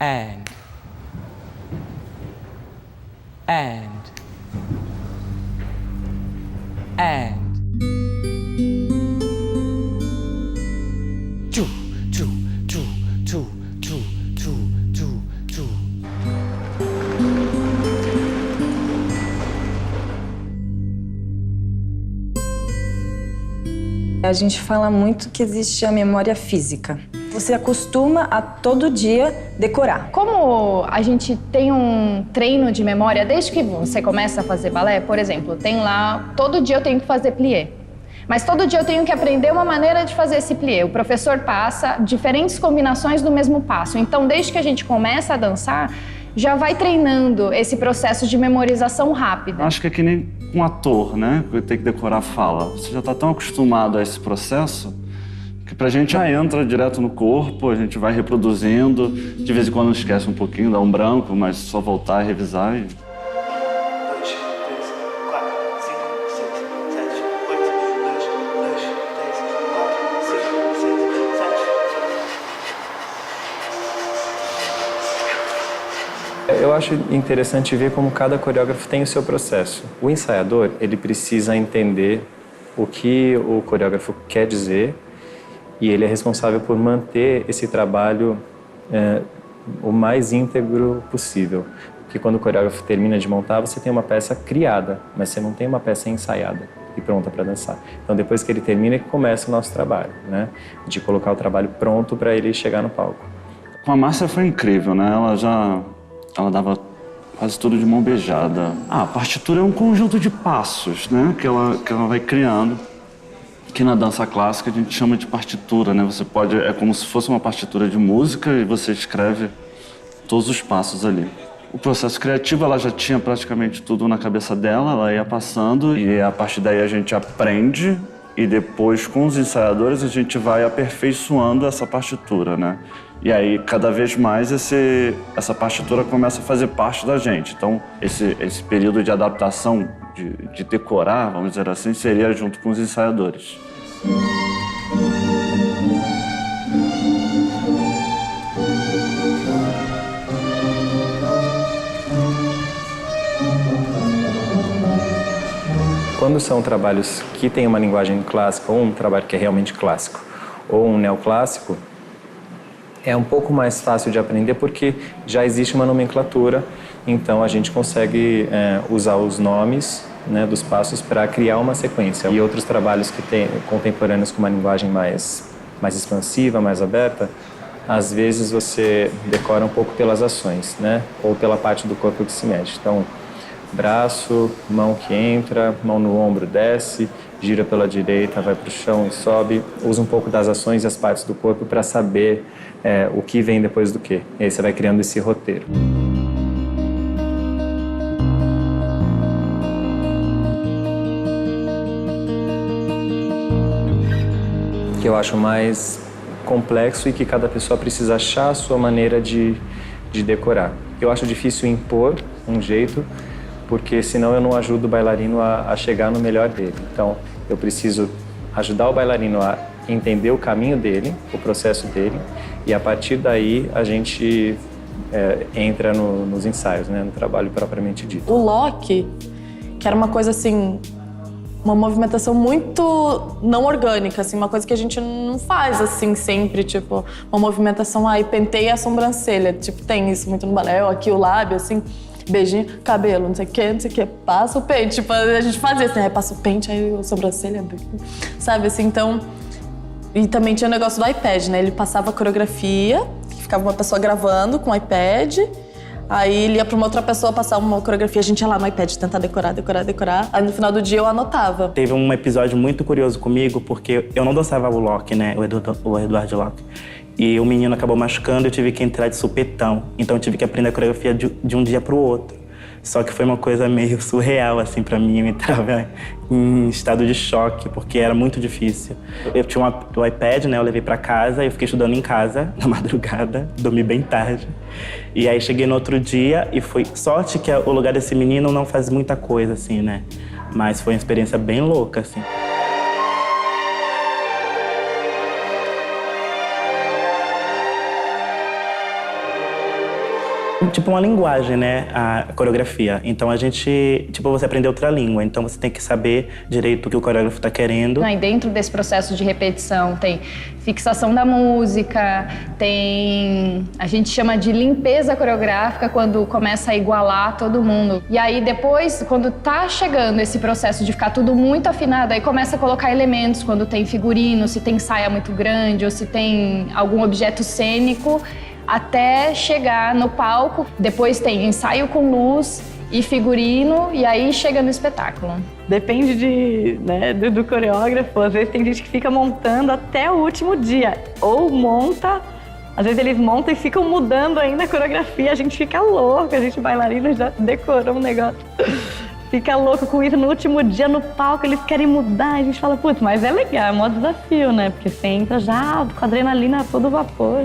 and two, two, two, two, two, two, two, two. A gente fala muito que existe a memória física. Você acostuma a todo dia decorar. Como a gente tem um treino de memória desde que você começa a fazer balé, por exemplo, tem lá, todo dia eu tenho que fazer plié. Mas todo dia eu tenho que aprender uma maneira de fazer esse plié. O professor passa diferentes combinações do mesmo passo. Então, desde que a gente começa a dançar, já vai treinando esse processo de memorização rápida. Acho que é que nem um ator, né? Que tem que decorar a fala. Você já está tão acostumado a esse processo que pra gente já entra direto no corpo, a gente vai reproduzindo. De vez em quando esquece um pouquinho, dá um branco, mas só voltar e revisar. 2, 3, 4, 5, 6, 7, 8, 2, 2, 3, 4, 5, 6, 7. Eu acho interessante ver como cada coreógrafo tem o seu processo. O ensaiador, ele precisa entender o que o coreógrafo quer dizer e ele é responsável por manter esse trabalho o mais íntegro possível. Porque quando o coreógrafo termina de montar, você tem uma peça criada, mas você não tem uma peça ensaiada e pronta para dançar. Então, depois que ele termina, que começa o nosso trabalho, né? De colocar o trabalho pronto para ele chegar no palco. Com a Márcia foi incrível, né? Ela dava quase tudo de mão beijada. A partitura é um conjunto de passos, né? Que ela vai criando. Que na dança clássica a gente chama de partitura, né? Você pode... É como se fosse uma partitura de música e você escreve todos os passos ali. O processo criativo, ela já tinha praticamente tudo na cabeça dela, ela ia passando e a partir daí a gente aprende e depois com os ensaiadores a gente vai aperfeiçoando essa partitura, né? E aí, cada vez mais, essa partitura começa a fazer parte da gente. Então, esse período de adaptação, de decorar, vamos dizer assim, seria junto com os ensaiadores. Quando são trabalhos que têm uma linguagem clássica, ou um trabalho que é realmente clássico, ou um neoclássico, é um pouco mais fácil de aprender porque já existe uma nomenclatura, então a gente consegue usar os nomes, né, dos passos para criar uma sequência. E outros trabalhos que têm contemporâneos com uma linguagem mais expansiva, mais aberta, às vezes você decora um pouco pelas ações, né, ou pela parte do corpo que se mexe. Então, braço, mão que entra, mão no ombro desce, gira pela direita, vai para o chão e sobe. Usa um pouco das ações e as partes do corpo para saber o que vem depois do quê. E aí você vai criando esse roteiro. Que eu acho mais complexo e que cada pessoa precisa achar a sua maneira de decorar. Eu acho difícil impor um jeito, porque senão eu não ajudo o bailarino a chegar no melhor dele. Então, eu preciso ajudar o bailarino a entender o caminho dele, o processo dele, e a partir daí a gente entra nos ensaios, né, no trabalho propriamente dito. O lock, que era uma coisa assim, uma movimentação muito não orgânica, assim, uma coisa que a gente não faz assim sempre, tipo, uma movimentação, penteia a sobrancelha, tipo, tem isso muito no balé, aqui o lábio, assim, beijinho, cabelo, não sei o que, passa o pente, tipo, a gente fazia assim, aí passa o pente, aí a sobrancelha, sabe, assim, então... E também tinha o negócio do iPad, né, ele passava a coreografia, que ficava uma pessoa gravando com o iPad, aí ele ia pra uma outra pessoa passar uma coreografia, a gente ia lá no iPad tentar decorar, aí no final do dia eu anotava. Teve um episódio muito curioso comigo, porque eu não dançava o Lock, né, o Eduardo Lock. E o menino acabou machucando e eu tive que entrar de supetão. Então eu tive que aprender a coreografia de um dia pro outro. Só que foi uma coisa meio surreal, assim, pra mim. Eu entrava em estado de choque, porque era muito difícil. Eu tinha o iPad, né? Eu levei pra casa, eu fiquei estudando em casa, na madrugada, dormi bem tarde. E aí cheguei no outro dia e foi sorte que o lugar desse menino não faz muita coisa, assim, né? Mas foi uma experiência bem louca, assim. tipo uma linguagem, né? A coreografia. Então a gente, tipo, você aprende outra língua. Então você tem que saber direito o que o coreógrafo tá querendo. Aí dentro desse processo de repetição tem fixação da música, tem... a gente chama de limpeza coreográfica quando começa a igualar todo mundo. E aí depois, quando tá chegando esse processo de ficar tudo muito afinado, aí começa a colocar elementos, quando tem figurino, se tem saia muito grande ou se tem algum objeto cênico, até chegar no palco. Depois tem ensaio com luz e figurino, e aí chega no espetáculo. Depende do coreógrafo. Às vezes tem gente que fica montando até o último dia. Ou monta, às vezes eles montam e ficam mudando ainda a coreografia. A gente fica louco, a gente bailarina já decorou um negócio. Fica louco com isso no último dia no palco, eles querem mudar. A gente fala, putz, mas é legal, é mó desafio, né? Porque você entra já com a adrenalina a todo vapor.